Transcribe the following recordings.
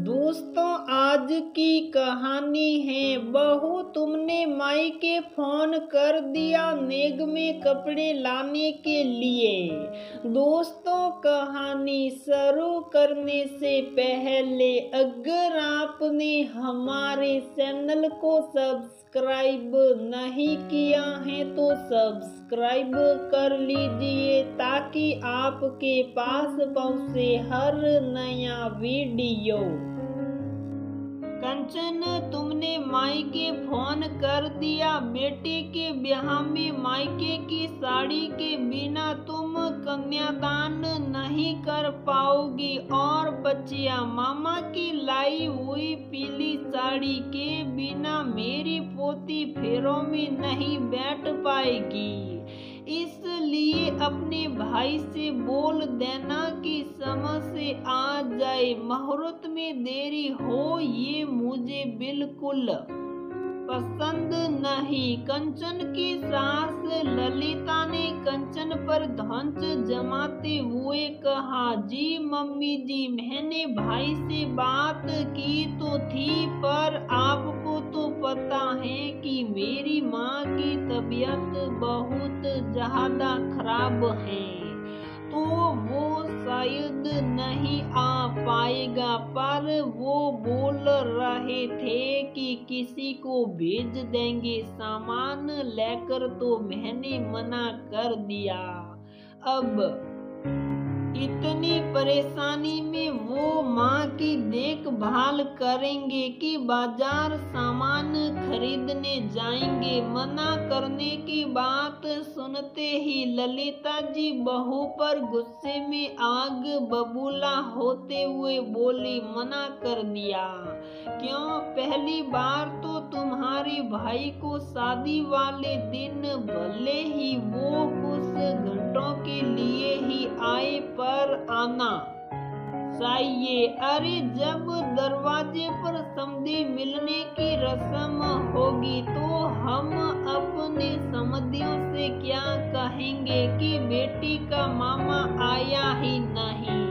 दोस्तों, आज की कहानी है। बहू, तुमने मायके फोन कर दिया नेग में कपड़े लाने के लिए। दोस्तों, कहानी शुरू करने से पहले अगर आपने हमारे चैनल को सब्सक्राइब नहीं किया है तो सब्सक्राइब कर लीजिए ताकि आपके पास पहुंचे हर नया वीडियो। कंचन, तुमने मायके फोन कर दिया। बेटे के ब्याह में मायके की साड़ी के बिना तुम कन्यादान नहीं कर पाओगी और बच्चियां मामा की लाई हुई पीली साड़ी के बिना मेरी पोती फेरों में नहीं बैठ पाएगी। इसलिए अपने भाई से बोल देना कि समय से आ जाए। मुहूर्त में देरी हो ये मुझे बिल्कुल पसंद नहीं। कंचन की सास ललिता ने कंचन पर धौंस जमाते हुए कहा, जी मम्मी जी, मैंने भाई से बात की तो थी, पर आपको तो पता है कि मेरी माँ की तबीयत बहुत ज्यादा खराब है, तो वो शायद नहीं आ पाएगा। पर वो बोल रहे थे कि किसी को भेज देंगे सामान लेकर, तो मैंने मना कर दिया। अब इतनी परेशानी में वो माँ की देखभाल करेंगे कि बाजार सामान खरीदने जाएंगे। मना करने की बात सुनते ही ललिता जी बहू पर गुस्से में आग बबूला होते हुए बोली, मना कर दिया क्यों? पहली बार तो तुम्हारे भाई को शादी वाले दिन भले ही वो कुछ घंटों के लिए ही आए, पर आना चाहिए। अरे जब दरवाजे पर समधी मिलने की रस्म होगी तो हम अपने समधियों से क्या कहेंगे कि बेटी का मामा आया ही नहीं।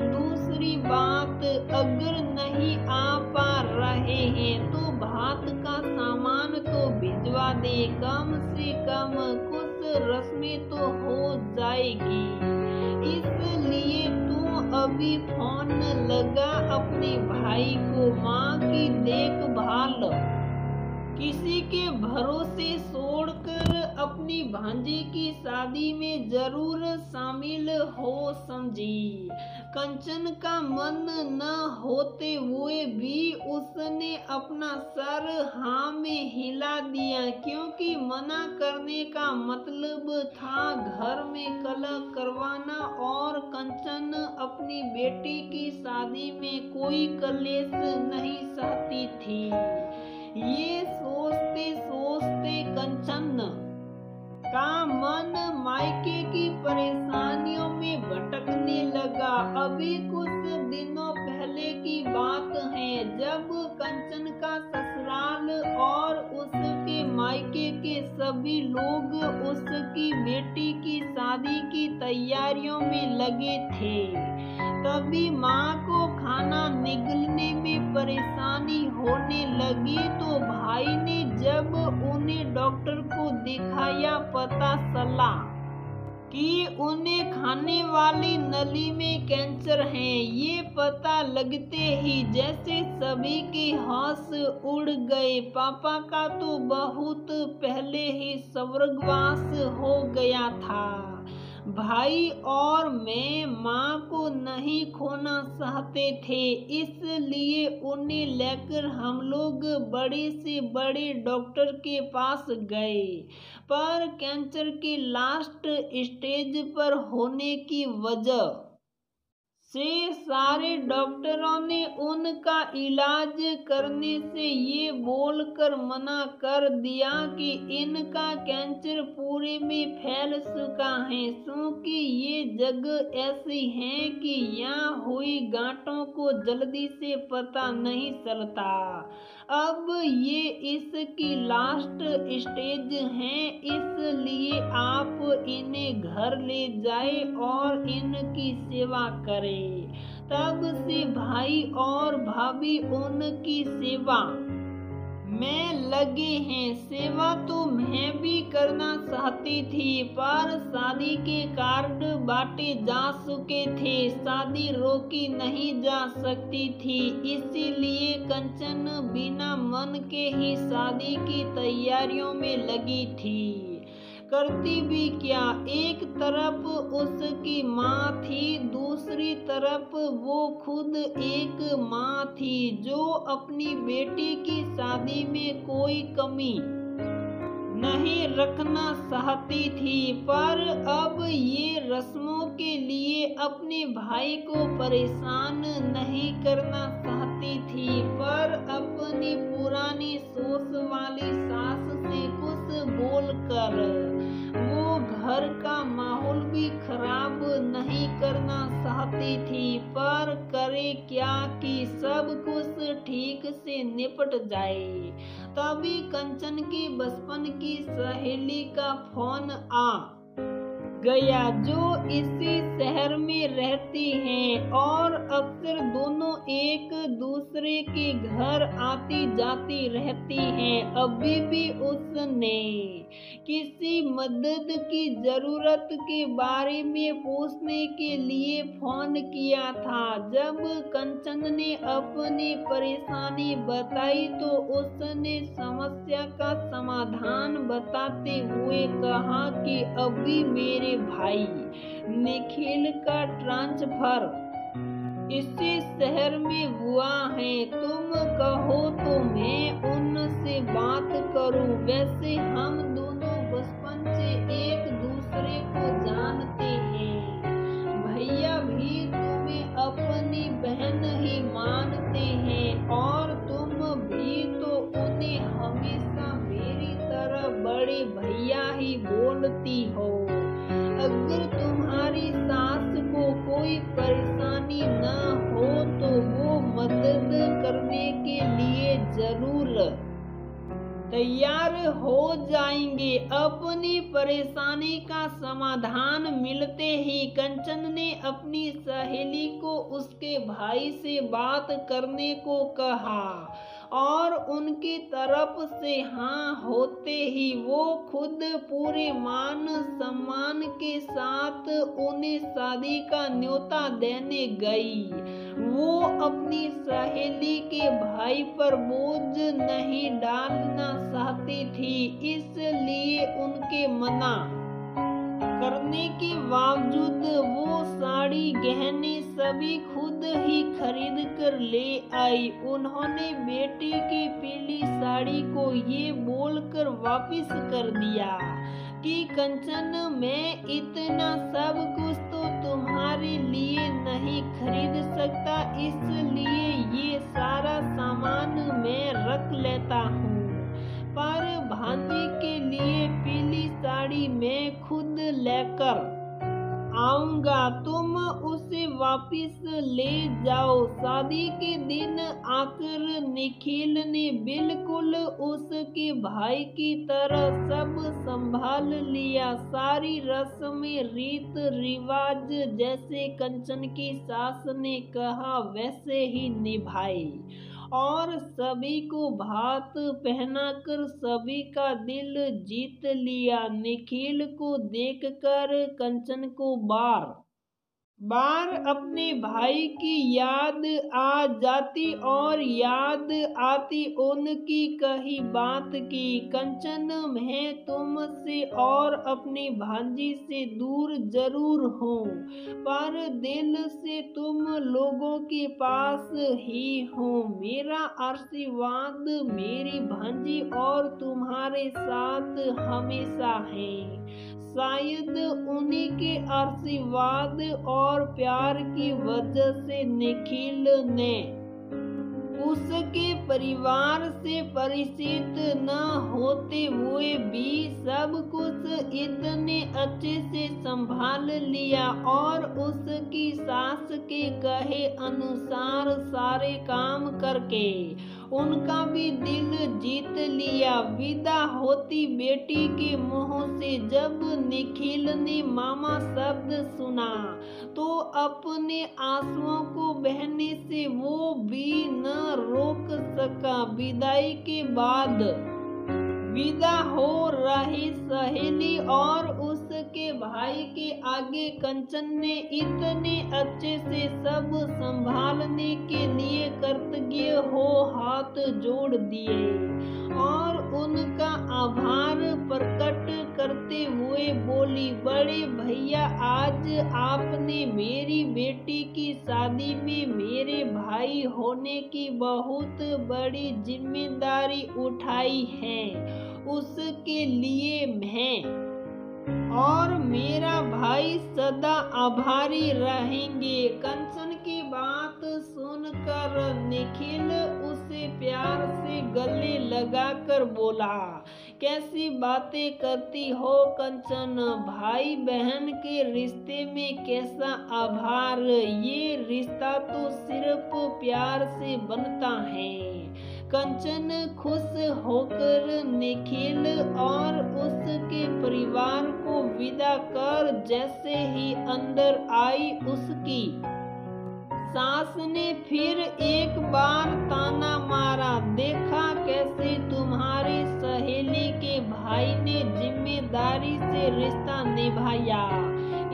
दूसरी बात, अगर नहीं आ पा रहे हैं तो भात का सामान तो भिजवा दे, कम से कम कुछ रस्में तो हो जाएगी। इसलिए तू अभी फोन लगा अपने भाई को। माँ की देखभाल किसी के भरोसे छोड़कर अपनी भांजी की शादी में जरूर शामिल हो समझी। कंचन का मन न होते हुए भी उसने अपना सर हाँ में हिला दिया, क्योंकि मना करने का मतलब था घर में कलह करवाना और कंचन अपनी बेटी की शादी में कोई कलेश नहीं सहती थी। ये सोचते सोचते कंचन का मन मायके की परेशानियों में भटकने लगा। अभी कुछ दिनों पहले की बात है जब कंचन का ससुराल और उसके मायके के सभी लोग उसकी बेटी की शादी की तैयारियों में लगे थे। तभी माँ को खाना निगलने में परेशानी होने लगी तो भाई ने जब उन्हें डॉक्टर को दिखाया, पता चला कि उन्हें खाने वाली नली में कैंसर है। ये पता लगते ही जैसे सभी के होश उड़ गए। पापा का तो बहुत पहले ही स्वर्गवास हो गया था। भाई और मैं माँ को नहीं खोना चाहते थे, इसलिए उन्हें लेकर हम लोग बड़े से बड़े डॉक्टर के पास गए, पर कैंसर के लास्ट स्टेज पर होने की वजह से सारे डॉक्टरों ने उनका इलाज करने से ये बोलकर मना कर दिया कि इनका कैंसर पूरे में फैल चुका है, क्योंकि ये जगह ऐसी है कि यहाँ हुई गांठों को जल्दी से पता नहीं चलता। अब ये इसकी लास्ट स्टेज है, इसलिए आप इन्हें घर ले जाए और इनकी सेवा करें तब से भाई और भाभी उनकी सेवा में लगे हैं। सेवा तो मैं भी करना चाहती थी, पर शादी के कार्ड बांटे जा चुके थे, शादी रोकी नहीं जा सकती थी। इसीलिए कंचन बिना मन के ही शादी की तैयारियों में लगी थी। करती भी क्या, एक तरफ उसकी माँ थी, दूसरी तरफ वो खुद एक माँ थी जो अपनी बेटी की शादी में कोई कमी नहीं रखना चाहती थी। पर अब ये रस्मों के लिए अपने भाई को परेशान नहीं करना चाहती थी, पर अपनी पुरानी सोच वाली सास से कुछ बोलकर वो घर का माहौल भी खराब नहीं करना चाहती थी। पर करे क्या कि सब कुछ ठीक से निपट जाए। तभी कंचन की बचपन की सहेली का फोन आ गया, जो इसी शहर में रहती हैं और अक्सर दोनों एक दूसरे के घर आती जाती रहती हैं। अभी भी उसने किसी मदद की जरूरत के बारे में पूछने के लिए फोन किया था। जब कंचन ने अपनी परेशानी बताई तो उसने समस्या का समाधान बताते हुए कहा कि अभी मेरे भाई निखिल का ट्रांसफर इसी शहर में हुआ है। तुम कहो तो मैं उनसे बात करूं। वैसे हम दोनों बचपन से एक दूसरे को जानते हैं। भैया भी तुम्हें अपनी बहन ही मानते हैं और तुम भी तो उन्हें हमेशा मेरी तरह बड़े भैया ही बोलती हो। अगर तुम्हारी सास को कोई परेशानी न हो तो वो मदद करने के लिए जरूर तैयार हो जाएंगे। अपनी परेशानी का समाधान मिलते ही कंचन ने अपनी सहेली को उसके भाई से बात करने को कहा और उनकी तरफ से हाँ होते ही वो खुद पूरे मान सम्मान के साथ उन्हें शादी का न्योता देने गई। वो अपनी सहेली के भाई पर बोझ नहीं डालना चाहती थी, इसलिए उनके मना करने के बावजूद वो साड़ी गहने सभी खुद ही खरीद कर ले आई। उन्होंने बेटी की पीली साड़ी को ये बोलकर वापस कर दिया कि कंचन, मैं इतना सब कुछ तो तुम्हारे लिए नहीं खरीद सकता, इसलिए ये सारा सामान मैं रख लेता हूँ, पर भांजी के लिए पीली साड़ी मैं खुद लेकर आऊंगा, तुम उसे वापस ले जाओ। शादी के दिन आकर निखिल ने बिल्कुल उसके भाई की तरह सब संभाल लिया। सारी रस्में रीत रिवाज जैसे कंचन की सास ने कहा वैसे ही निभाई और सभी को भात पहनाकर सभी का दिल जीत लिया। निखिल को देखकर कंचन को बार बार अपने भाई की याद आ जाती और याद आती उनकी कही बात की। कंचन, मैं तुमसे और अपनी भांजी से दूर जरूर हूँ, पर दिल से तुम लोगों के पास ही हूँ। मेरा आशीर्वाद मेरी भांजी और तुम्हारे साथ हमेशा है। शायद उन्हीं के आशीर्वाद और प्यार की वजह से निखिल ने उसके परिवार से परिचित न होते हुए भी सब कुछ इतने अच्छे से संभाल लिया और उसकी सास के कहे अनुसार सारे काम करके उनका भी दिल जीत लिया। विदा होती बेटी के मुंह से जब निखिल ने मामा शब्द सुना तो अपने आंसुओं को बहने से वो भी न रोक सका। विदाई के बाद विदा हो रही सहेली और उसके भाई के आगे कंचन ने इतने अच्छे से सब संभालने के लिए कृतज्ञ हो हाथ जोड़ दिए और उनका आभार प्रकट करते हुए बोली, बड़े भैया आज आपने मेरी बेटी की शादी में मेरे भाई होने की बहुत बड़ी जिम्मेदारी उठाई है, उसके लिए मैं और मेरा भाई सदा आभारी रहेंगे। कंचन की बात सुनकर निखिल उसे प्यार से गले लगाकर बोला, कैसी बातें करती हो कंचन, भाई बहन के रिश्ते में कैसा आभार, ये रिश्ता तो सिर्फ प्यार से बनता है। कंचन खुश होकर निखिल और उसके परिवार को विदा कर जैसे ही अंदर आई उसकी सास ने फिर एक बार ताना मारा, देखा कैसे तुम्हारी सहेली के भाई ने जिम्मेदारी से रिश्ता निभाया।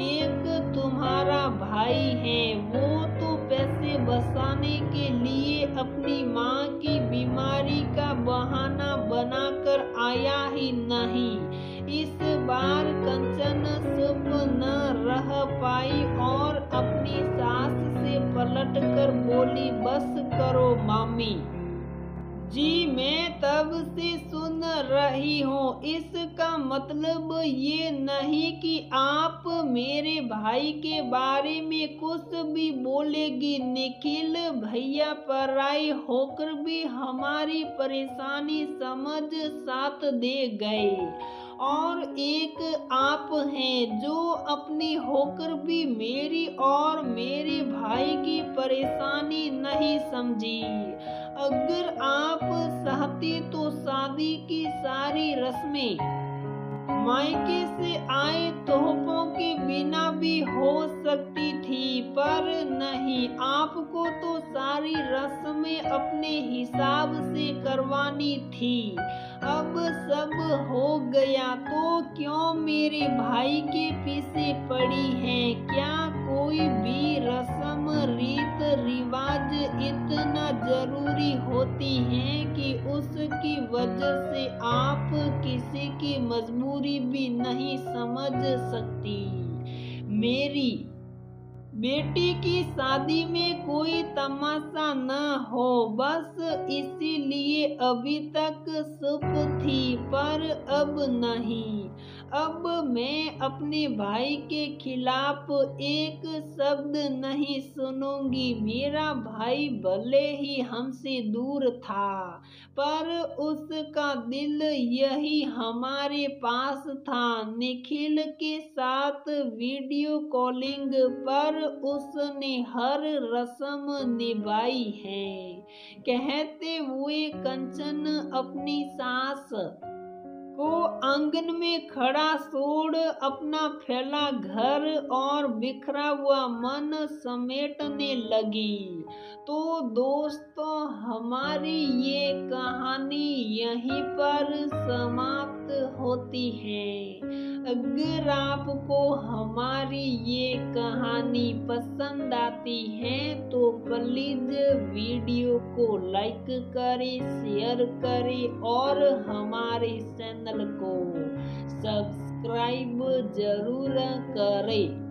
एक तुम्हारा भाई है, वो तो पैसे बचाने के लिए अपनी माँ की बीमारी का बहाना बनाकर आया ही नहीं। इस बार कंचन चुप न रह पाई और अपनी सास से पलटकर बोली, बस करो मामी जी, मैं तब से सुन रही हूँ। इसका मतलब ये नहीं कि आप मेरे भाई के बारे में कुछ भी बोलेगी। निखिल भैया पराई होकर भी हमारी परेशानी समझ साथ दे गए और एक आप हैं जो अपनी होकर भी मेरी और मेरे भाई की परेशानी नहीं समझी। अगर आप चाहती तो शादी की सारी रस्में मायके से आए तोहफों के बिना भी हो सकती थी, पर नहीं, आपको तो सारी रस्में अपने हिसाब से करवानी थी। अब सब हो गया तो क्यों मेरे भाई के पीछे पड़ी हैं? क्या कोई भी रस्म रीत रिवाज इतना जरूरी होती है कि उसकी वजह से आप किसी की मजबूरी भी नहीं समझ सकती? मेरी बेटी की शादी में कोई तमाशा न हो, बस इसीलिए अभी तक चुप थी, पर अब नहीं। अब मैं अपने भाई के खिलाफ एक शब्द नहीं सुनूंगी। मेरा भाई भले ही हमसे दूर था, पर उसका दिल यही हमारे पास था। निखिल के साथ वीडियो कॉलिंग पर उसने हर रस्म निभाई है, कहते हुए कंचन अपनी सास को आंगन में खड़ा छोड़ अपना फैला घर और बिखरा हुआ मन समेटने लगी। तो दोस्तों, हमारी ये कहानी यहीं पर समाप्त होती है। अगर आपको हमारी ये कहानी पसंद आती है तो प्लीज वीडियो को लाइक करें, शेयर करें और हमारे चैनल को सब्सक्राइब जरूर करें।